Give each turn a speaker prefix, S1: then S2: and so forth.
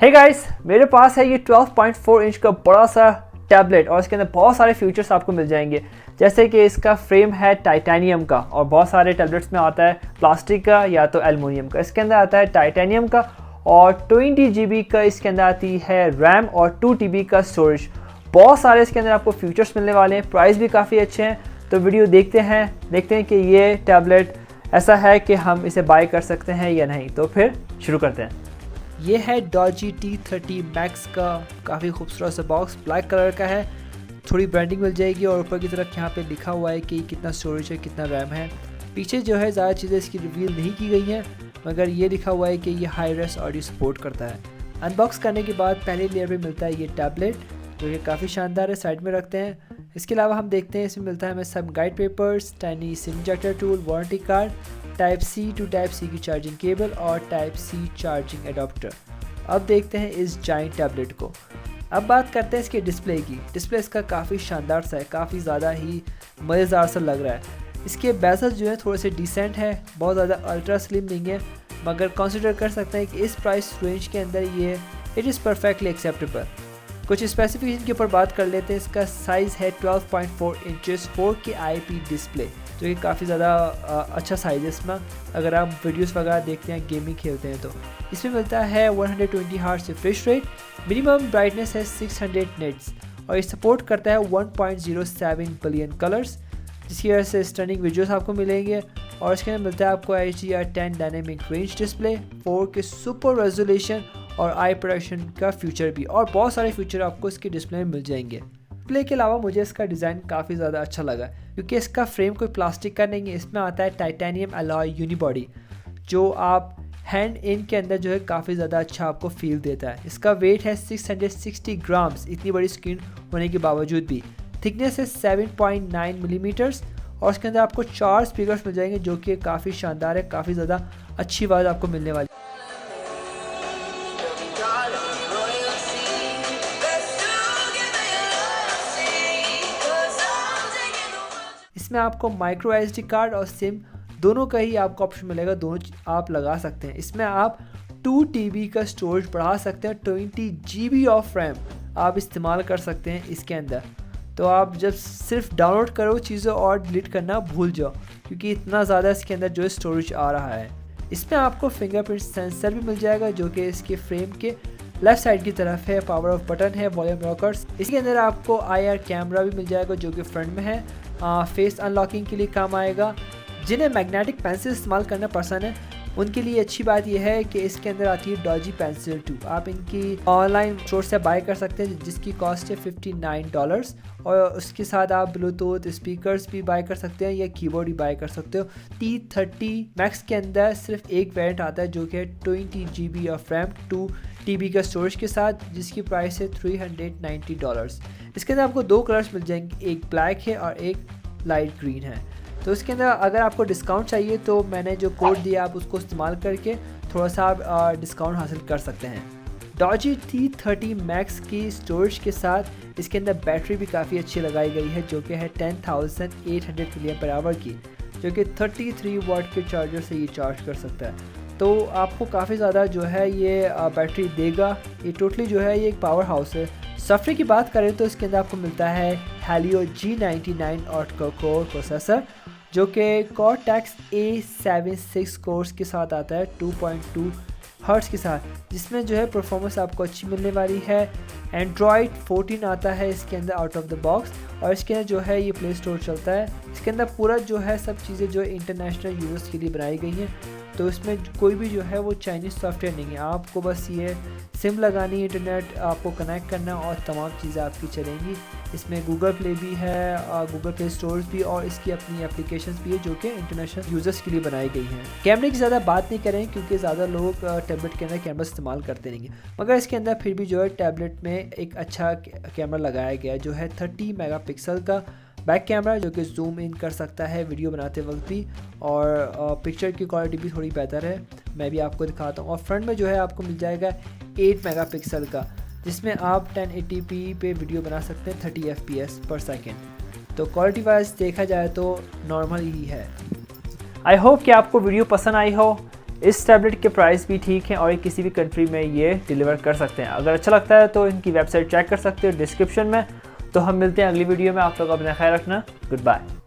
S1: Hey guys, मेरे पास है ये 12.4 इंच का बड़ा सा टैबलेट और इसके अंदर बहुत सारे फीचर्स आपको मिल जाएंगे। जैसे कि इसका फ्रेम है टाइटेनियम का और बहुत सारे टैबलेट्स में आता है प्लास्टिक का या तो एल्युमिनियम का। इसके अंदर आता है टाइटेनियम का और 20 GB का इसके अंदर आती है रैम और 2 TB का स्टोरेज। बहुत सारे इसके अंदर आपको फीचर्स मिलने वाले हैं, प्राइस भी काफ़ी अच्छे हैं। तो वीडियो देखते हैं कि ये टैबलेट ऐसा है कि हम इसे बाय कर सकते हैं या नहीं। तो फिर शुरू करते हैं। ये है Doji T30 Max का काफ़ी खूबसूरत सा बॉक्स, ब्लैक कलर का है। थोड़ी ब्रांडिंग मिल जाएगी और ऊपर की तरफ यहाँ पे लिखा हुआ है कि कितना स्टोरेज है, कितना रैम है। पीछे जो है ज़्यादा चीज़ें इसकी रिवील नहीं की गई हैं, मगर ये लिखा हुआ है कि ये हाई रेस ऑडियो सपोर्ट करता है। अनबॉक्स करने के बाद पहले लेयर पे मिलता है ये टैबलेट, जो कि काफ़ी शानदार है, साइड में रखते हैं। इसके अलावा हम देखते हैं इसमें मिलता है हमें सब guide papers, tiny sim injector tool, warranty card, type C to type C की चार्जिंग केबल और टाइप सी चार्जिंग एडाप्टर। अब देखते हैं इस जाइंट टैबलेट को। अब बात करते हैं इसके डिस्प्ले की। डिस्प्ले इसका काफ़ी शानदार सा है, काफ़ी ज़्यादा ही मज़ेदार सा लग रहा है। इसके बेजल्स जो है थोड़े से डिसेंट है, बहुत ज़्यादा अल्ट्रा स्लिम नहीं है, मगर कंसिडर कर सकते हैं कि इस प्राइस रेंज के अंदर ये इट इज़ परफेक्टली एक्सेप्टेबल। कुछ स्पेसिफिकेशन के ऊपर बात कर लेते हैं। इसका साइज़ है 12.4 इंचेस 4K IP डिस्प्ले, जो कि काफ़ी ज़्यादा अच्छा साइज़ है इसमें। अगर आप वीडियोस वगैरह देखते हैं, गेमिंग खेलते हैं, तो इसमें मिलता है 120 hertz refresh rate, minimum brightness है 600 निट्स और ये सपोर्ट करता है 1.07 बिलियन कलर्स, जिसकी वजह से स्टनिंग वीडियोस आपको मिलेंगे। और इसके अंदर मिलता है आपको HDR10 dynamic range display, 4K super resolution और आई प्रोटेक्शन का फीचर भी, और बहुत सारे फीचर आपको इसके डिस्प्ले में मिल जाएंगे। डिस्प्ले के अलावा मुझे इसका डिज़ाइन काफ़ी ज़्यादा अच्छा लगा, क्योंकि इसका फ्रेम कोई प्लास्टिक का नहीं है। इसमें आता है टाइटेनियम अलॉय यूनिबॉडी, जो आप हैंड इन के अंदर जो है काफ़ी ज़्यादा अच्छा आपको फील देता है। इसका वेट है 660 ग्राम्स, इतनी बड़ी स्क्रीन होने के बावजूद भी। थिकनेस है 7.9 मिलीमीटर्स और इसके अंदर आपको 4 स्पीकर्स मिल जाएंगे, जो कि काफ़ी शानदार है, काफ़ी ज़्यादा अच्छी आवाज़ आपको मिलने वाली। इसमें आपको माइक्रो SD कार्ड और सिम दोनों का ही आपको ऑप्शन मिलेगा, दोनों आप लगा सकते हैं। इसमें आप 2 TB का स्टोरेज बढ़ा सकते हैं, 20 GB ऑफ रैम आप इस्तेमाल कर सकते हैं इसके अंदर। तो आप जब सिर्फ डाउनलोड करो चीज़ें और डिलीट करना भूल जाओ, क्योंकि इतना ज़्यादा इसके अंदर जो स्टोरेज आ रहा है। इसमें आपको फिंगरप्रिंट सेंसर भी मिल जाएगा, जो कि इसके फ्रेम के लेफ्ट साइड की तरफ है। पावर ऑफ बटन है, वॉल्यूम रॉकर्स। इसके अंदर आपको IR कैमरा भी मिल जाएगा, जो कि फ्रंट में है, फेस अनलॉकिंग के लिए काम आएगा। जिन्हें मैग्नेटिक पेंसिल इस्तेमाल करना पसंद है, उनके लिए अच्छी बात यह है कि इसके अंदर आती है Doji Pencil 2। आप इनकी ऑनलाइन स्टोर से बाय कर सकते हैं, जिसकी कॉस्ट है $59 और उसके साथ आप ब्लूटूथ स्पीकर्स भी बाय कर सकते हैं या कीबोर्ड भी बाय कर सकते हो। T30 Max के अंदर सिर्फ एक वेरिएंट आता है, जो कि है 20 GB ऑफ रैम, 2 TB का स्टोरेज के साथ, जिसकी प्राइस है $390। इसके अंदर आपको 2 कलर्स मिल जाएंगे, एक ब्लैक है और एक लाइट ग्रीन है। तो इसके अंदर अगर आपको डिस्काउंट चाहिए तो मैंने जो कोड दिया आप उसको इस्तेमाल करके थोड़ा सा आप डिस्काउंट हासिल कर सकते हैं। Doji T30 Max की स्टोरेज के साथ इसके अंदर बैटरी भी काफ़ी अच्छी लगाई गई है, जो कि है 10,800 mAh की, जो कि 33 वाट के चार्जर से ये चार्ज कर सकता है। तो आपको काफ़ी ज़्यादा जो है ये बैटरी देगा। ये टोटली जो है ये एक पावर हाउस है। सॉफ्टवेयर की बात करें तो इसके अंदर आपको मिलता है Helio G99 octa core processor, जो कि Cortex A76 कोर्स के साथ आता है, 2.2 हर्ट्ज़ के साथ, जिसमें जो है परफॉर्मेंस आपको अच्छी मिलने वाली है। Android 14 आता है इसके अंदर आउट ऑफ द बॉक्स और इसके अंदर जो है ये प्ले स्टोर चलता है। इसके अंदर पूरा जो है सब चीज़ें जो इंटरनेशनल यूज़र्स के लिए बनाई गई हैं, तो इसमें कोई भी जो है वो चाइनीज़ सॉफ्टवेयर नहीं है। आपको बस ये सिम लगानी, इंटरनेट आपको कनेक्ट करना और तमाम चीज़ें आपकी चलेंगी। इसमें गूगल प्ले भी है, गूगल प्ले स्टोर्स भी, और इसकी अपनी एप्लीकेशंस भी है, जो कि इंटरनेशनल यूज़र्स के लिए बनाई गई हैं। कैमरे की ज़्यादा बात नहीं करें, क्योंकि ज़्यादा लोग टैबलेट के अंदर कैमरा इस्तेमाल करते नहीं हैं, मगर इसके अंदर फिर भी जो है टैबलेट में एक अच्छा कैमरा लगाया गया है, जो है 30 मेगापिक्सल का बैक कैमरा, जो कि जूम इन कर सकता है वीडियो बनाते वक्त भी, और पिक्चर की क्वालिटी भी थोड़ी बेहतर है। मैं भी आपको दिखाता हूँ। और फ्रंट में जो है आपको मिल जाएगा 8 मेगापिक्सल का, जिसमें आप 1080p पे वीडियो बना सकते हैं 30 FPS पर सेकेंड। तो क्वालिटी वाइज देखा जाए तो नॉर्मल ही है। आई होप कि आपको वीडियो पसंद आई हो। इस टैबलेट के प्राइस भी ठीक हैं और ये किसी भी कंट्री में ये डिलीवर कर सकते हैं। अगर अच्छा लगता है तो इनकी वेबसाइट चेक कर सकते हो डिस्क्रिप्शन में। तो हम मिलते हैं अगली वीडियो में। आप लोग अपना ख्याल रखना। Good bye.